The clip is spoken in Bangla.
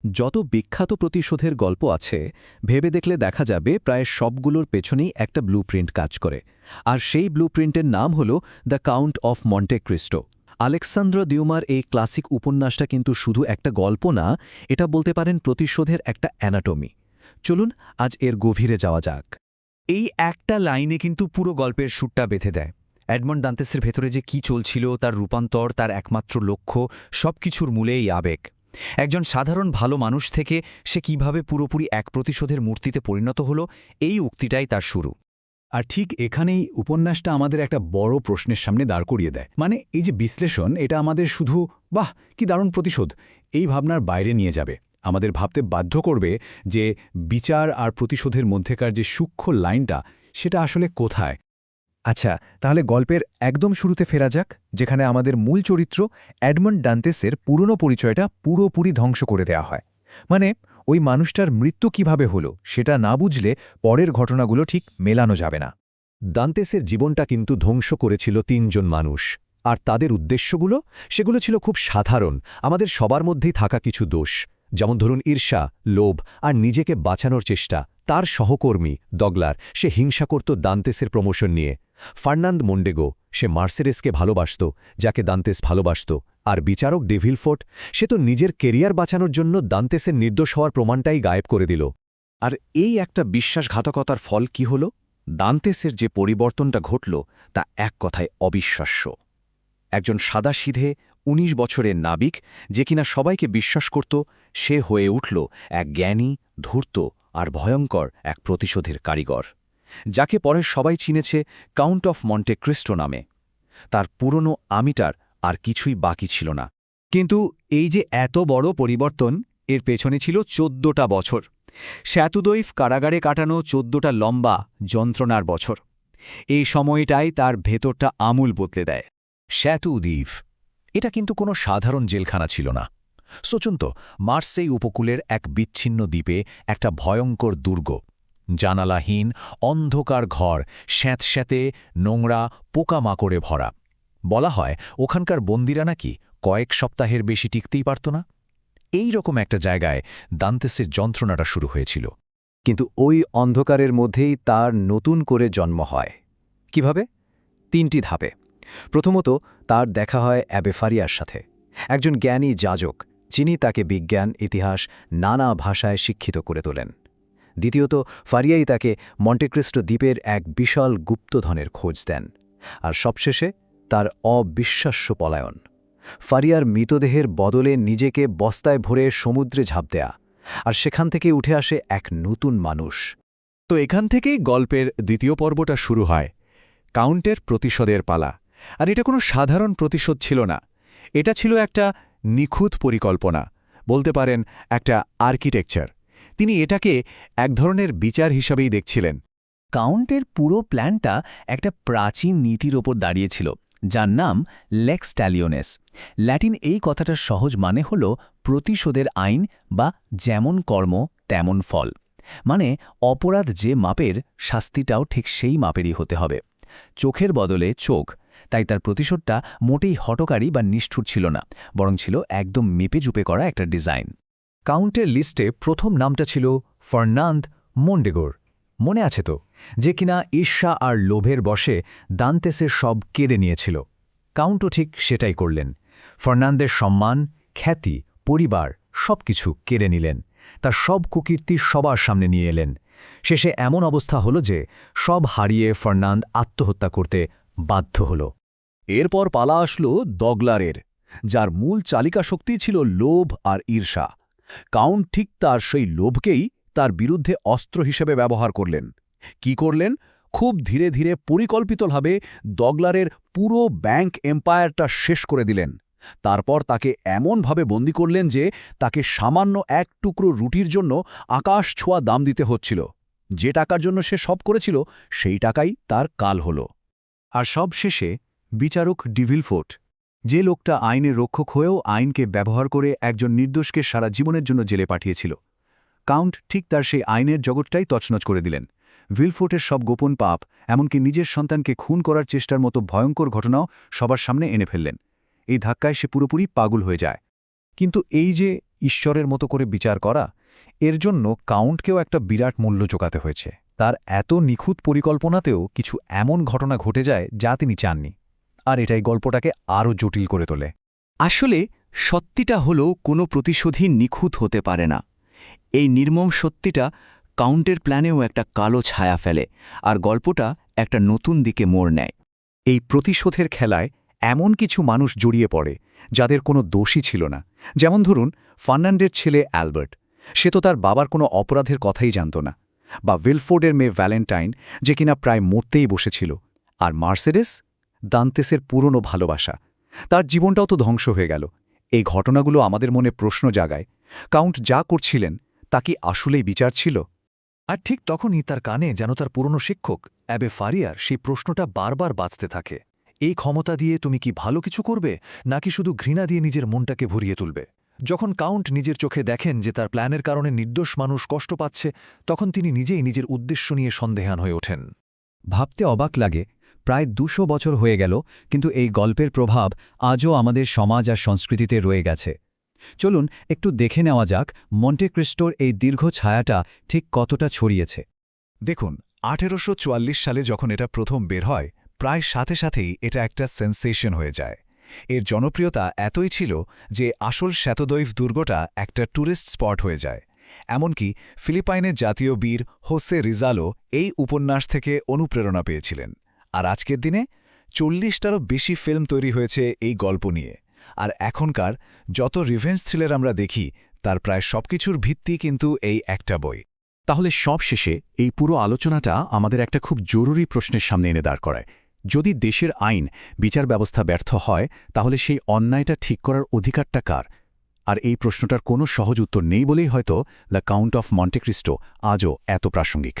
যত বিখ্যাত প্রতিশোধের গল্প আছে ভেবে দেখলে দেখা যাবে প্রায় সবগুলোর পেছনেই একটা ব্লুপ্রিন্ট কাজ করে আর সেই ব্লুপ্রিন্টের নাম হল the Count of Monte Cristo. Alexandre দিউমার এই ক্লাসিক উপন্যাসটা কিন্তু শুধু একটা গল্প না, এটা বলতে পারেন প্রতিশোধের একটা অ্যানাটমি। চলুন আজ এর গভীরে যাওয়া যাক। এই একটা লাইনে কিন্তু পুরো গল্পের সুরটা বেঁধে দেয়। এডমন্ড দান্তেসের ভেতরে যে কি চলছিল, তার রূপান্তর, তার একমাত্র লক্ষ্য, সবকিছুর মূলে এই আবেগ। একজন সাধারণ ভালো মানুষ থেকে সে কিভাবে পুরোপুরি এক প্রতিশোধের মূর্তিতে পরিণত হলো, এই উক্তিটাই তার শুরু। আর ঠিক এখানেই উপন্যাসটা আমাদের একটা বড় প্রশ্নের সামনে দাঁড় করিয়ে দেয়। মানে এই যে বিশ্লেষণ, এটা আমাদের শুধু বাহ কি দারুণ প্রতিশোধ এই ভাবনার বাইরে নিয়ে যাবে, আমাদের ভাবতে বাধ্য করবে যে বিচার আর প্রতিশোধের মধ্যেকার যে সূক্ষ্ম লাইনটা সেটা আসলে কোথায়। আচ্ছা, তাহলে গল্পের একদম শুরুতে ফেরা যাক, যেখানে আমাদের মূল চরিত্র এডমন্ড দান্তেসের পুরনো পরিচয়টা পুরোপুরি ধ্বংস করে দেওয়া হয়। মানে ওই মানুষটার মৃত্যু কিভাবে হলো সেটা না বুঝলে পরের ঘটনাগুলো ঠিক মেলানো যাবে না। দান্তেসের জীবনটা কিন্তু ধ্বংস করেছিল তিনজন মানুষ, আর তাদের উদ্দেশ্যগুলো সেগুলো ছিল খুব সাধারণ, আমাদের সবার মধ্যেই থাকা কিছু দোষ। যেমন ধরুন ঈর্ষা, লোভ আর নিজেকে বাঁচানোর চেষ্টা। তার সহকর্মী ডগলার, সে হিংসা করত দান্তেসের প্রমোশন নিয়ে। ফার্নান্দ মন্ডেগো, সে মার্সেডেসকে ভালোবাসত যাকে দান্তেস ভালোবাসত। আর বিচারক ডেভিলফোর্ট, সে তো নিজের কেরিয়ার বাঁচানোর জন্য দান্তেসের নির্দোষ হওয়ার প্রমাণটাই গায়েব করে দিল। আর এই একটা বিশ্বাসঘাতকতার ফল কি হল? দান্তেসের যে পরিবর্তনটা ঘটল তা এক কথায় অবিশ্বাস্য। একজন সাদাসিধে ১৯ বছরের নাবিক, যে কিনা সবাইকে বিশ্বাস করত, সে হয়ে উঠল এক জ্ঞানী, ধূর্ত আর ভয়ঙ্কর এক প্রতিশোধের কারিগর, যাকে পরে সবাই চিনেছে কাউন্ট অফ মন্টে ক্রিস্টো নামে। তার পুরনো আমিটার আর কিছুই বাকি ছিল না। কিন্তু এই যে এত বড় পরিবর্তন, এর পেছনে ছিল ১৪টা বছর। শ্যাতুদৈফ কারাগারে কাটানো ১৪টা লম্বা যন্ত্রণার বছর। এই সময়টাই তার ভেতরটা আমূল বদলে দেয়। শ্যাতুদ্বীপ, এটা কিন্তু কোনো সাধারণ জেলখানা ছিল না। সোচুন তো, মার্সেই উপকূলের এক বিচ্ছিন্ন দ্বীপে একটা ভয়ঙ্কর দুর্গ, জানালাহীন অন্ধকার ঘর, স্যাঁতস্যাঁতে নোংরা পোকামাকড়ে ভরা। বলা হয় ওখানকার বন্দিরা নাকি কয়েক সপ্তাহের বেশি টিকতেই পারত না। এই রকম একটা জায়গায় দান্তেসের যন্ত্রণাটা শুরু হয়েছিল। কিন্তু ওই অন্ধকারের মধ্যেই তার নতুন করে জন্ম হয়। কিভাবে? ৩টি ধাপে। প্রথমত, তার দেখা হয় অ্যাবে ফারিয়ার সাথে, একজন জ্ঞানী যাজক, যিনি তাকে বিজ্ঞান, ইতিহাস, নানা ভাষায় শিক্ষিত করে তোলেন। দ্বিতীয়ত, ফারিয়াই তাকে মন্টেক্রিস্টো দ্বীপের এক বিশাল গুপ্তধনের খোঁজ দেন। আর সবশেষে তার অবিশ্বাস্য পলায়ন, ফারিয়ার মৃতদেহের বদলে নিজেকে বস্তায় ভরে সমুদ্রে ঝাঁপ দেয়া, আর সেখান থেকে উঠে আসে এক নতুন মানুষ। তো এখান থেকেই গল্পের দ্বিতীয় পর্বটা শুরু হয়, কাউন্টের প্রতিশোধের পালা। আর এটা কোনো সাধারণ প্রতিশোধ ছিল না, এটা ছিল একটা নিখুঁত পরিকল্পনা, বলতে পারেন একটা আর্কিটেকচার। তিনি এটাকে এক ধরনের বিচার হিসাবেই দেখছিলেন। কাউন্টের পুরো প্ল্যানটা একটা প্রাচীন নীতির ওপর দাঁড়িয়েছিল, যার নাম লেক্স ট্যালিওনেস। ল্যাটিন এই কথাটার সহজ মানে হল প্রতিশোধের আইন, বা যেমন কর্ম তেমন ফল। মানে অপরাধ যে মাপের, শাস্তিটাও ঠিক সেই মাপেরই হতে হবে। চোখের বদলে চোখ। তাই তার প্রতিশোধটা মোটেই হঠকারী বা নিষ্ঠুর ছিল না, বরং ছিল একদম মেপে-জুপে করা একটা ডিজাইন। কাউন্টের লিস্টে প্রথম নামটা ছিল ফার্নান্দ মন্ডেগোর। মনে আছে তো, যে কিনা ঈর্ষা আর লোভের বশে দান্তেসের সব কেড়ে নিয়েছিল। কাউন্টও ঠিক সেটাই করলেন। ফার্নান্দের সম্মান, খ্যাতি, পরিবার সবকিছু কেড়ে নিলেন, তার সব কুকীর্তি সবার সামনে নিয়ে এলেন। শেষে এমন অবস্থা হলো যে সব হারিয়ে ফার্নান্দ আত্মহত্যা করতে বাধ্য হল। এরপর পালা আসলো ডগলারের, যার মূল চালিকা শক্তি ছিল লোভ আর ঈর্ষা। কাউন্ট ঠিক তার সেই লোভকেই তার বিরুদ্ধে অস্ত্র হিসেবে ব্যবহার করলেন। কি করলেন? খুব ধীরে ধীরে পরিকল্পিতভাবে ডগলারের পুরো ব্যাংক এম্পায়ারটা শেষ করে দিলেন। তারপর তাকে এমনভাবে বন্দী করলেন যে তাকে সামান্য এক টুকরো রুটির জন্য আকাশ ছোঁয়া দাম দিতে হচ্ছিল। যে টাকার জন্য সে সব করেছিল, সেই টাকাই তার কাল হল। আর সব শেষে বিচারক ডেভিলফোর্ট, যে লোকটা আইনের রক্ষক হয়েও আইনকে ব্যবহার করে একজন নির্দোষকে সারা জীবনের জন্য জেলে পাঠিয়েছিল, কাউন্ট ঠিক তার সেই আইনের জগৎটাই তছনছ করে দিলেন। ভিলফোর্টের সব গোপন পাপ, এমনকি নিজের সন্তানকে খুন করার চেষ্টার মতো ভয়ঙ্কর ঘটনাও সবার সামনে এনে ফেললেন। এই ধাক্কায় সে পুরোপুরি পাগল হয়ে যায়। কিন্তু এই যে ঈশ্বরের মতো করে বিচার করা, এর জন্য কাউন্টকেও একটা বিরাট মূল্য চোকাতে হয়েছে। তার এত নিখুঁত পরিকল্পনাতেও কিছু এমন ঘটনা ঘটে যায় যা তিনি চাননি, আর এটাই গল্পটাকে আরও জটিল করে তোলে। আসলে সত্যিটা হলো কোনো প্রতিশোধই নিখুঁত হতে পারে না। এই নির্মম সত্যিটা কাউন্টের প্ল্যানেও একটা কালো ছায়া ফেলে, আর গল্পটা একটা নতুন দিকে মোড় নেয়। এই প্রতিশোধের খেলায় এমন কিছু মানুষ জড়িয়ে পড়ে যাদের কোনো দোষই ছিল না। যেমন ধরুন ফার্নান্ডের ছেলে অ্যালবার্ট, সে তো তার বাবার কোনো অপরাধের কথাই জানত না। বা উইলফোর্ডের মেয়ে ভ্যালেন্টাইন, যে কিনা প্রায় মরতেই বসেছিল। আর মার্সেডেস, দান্তেসের পুরনো ভালোবাসা, তার জীবনটাও তো ধ্বংস হয়ে গেল। এই ঘটনাগুলো আমাদের মনে প্রশ্ন জাগায়, কাউন্ট যা করছিলেন তা কি আসলেই বিচার ছিল? আর ঠিক তখনই তার কানে যেন তার পুরনো শিক্ষক অ্যাবে ফারিয়ার সেই প্রশ্নটা বারবার বাজতে থাকে, এই ক্ষমতা দিয়ে তুমি কি ভালো কিছু করবে, নাকি শুধু ঘৃণা দিয়ে নিজের মনটাকে ভরিয়ে তুলবে? যখন কাউন্ট নিজের চোখে দেখেন যে তার প্ল্যানের কারণে নির্দোষ মানুষ কষ্ট পাচ্ছে, তখন তিনি নিজেই নিজের উদ্দেশ্য নিয়ে সন্দেহান হয়ে ওঠেন। ভাবতে অবাক লাগে, প্রায় 200 বছর হয়ে গেল, কিন্তু এই গল্পের প্রভাব আজও আমাদের সমাজ আর সংস্কৃতিতে রয়ে গেছে। চলুন একটু দেখে নেওয়া যাক মন্টে ক্রিস্টোর এই দীর্ঘ ছায়াটা ঠিক কতটা ছড়িয়েছে। দেখুন, 1844 সালে যখন এটা প্রথম বের হয়, প্রায় সাথে সাথেই এটা একটা সেন্সেশন হয়ে যায়। এর জনপ্রিয়তা এতই ছিল যে আসল শ্বেতদৈভ দুর্গটা একটা ট্যুরিস্ট স্পট হয়ে যায়। এমনকি ফিলিপাইনের জাতীয় বীর হোসে রিজালো এই উপন্যাস থেকে অনুপ্রেরণা পেয়েছিলেন। আর আজকের দিনে 40টারও বেশি ফিল্ম তৈরি হয়েছে এই গল্প নিয়ে। আর এখনকার যত রিভেঞ্জ থ্রিলার আমরা দেখি, তার প্রায় সবকিছুর ভিত্তি কিন্তু এই একটা বই। তাহলে সব শেষে এই পুরো আলোচনাটা আমাদের একটা খুব জরুরি প্রশ্নের সামনে এনে দাঁড় করায়। যদি দেশের আইন বিচার ব্যবস্থা ব্যর্থ হয়, তাহলে সেই অন্যায়টা ঠিক করার অধিকারটা কার? আর এই প্রশ্নটার কোনো সহজ উত্তর নেই বলেই হয়তো the Count of Monte Christo আজও এত প্রাসঙ্গিক।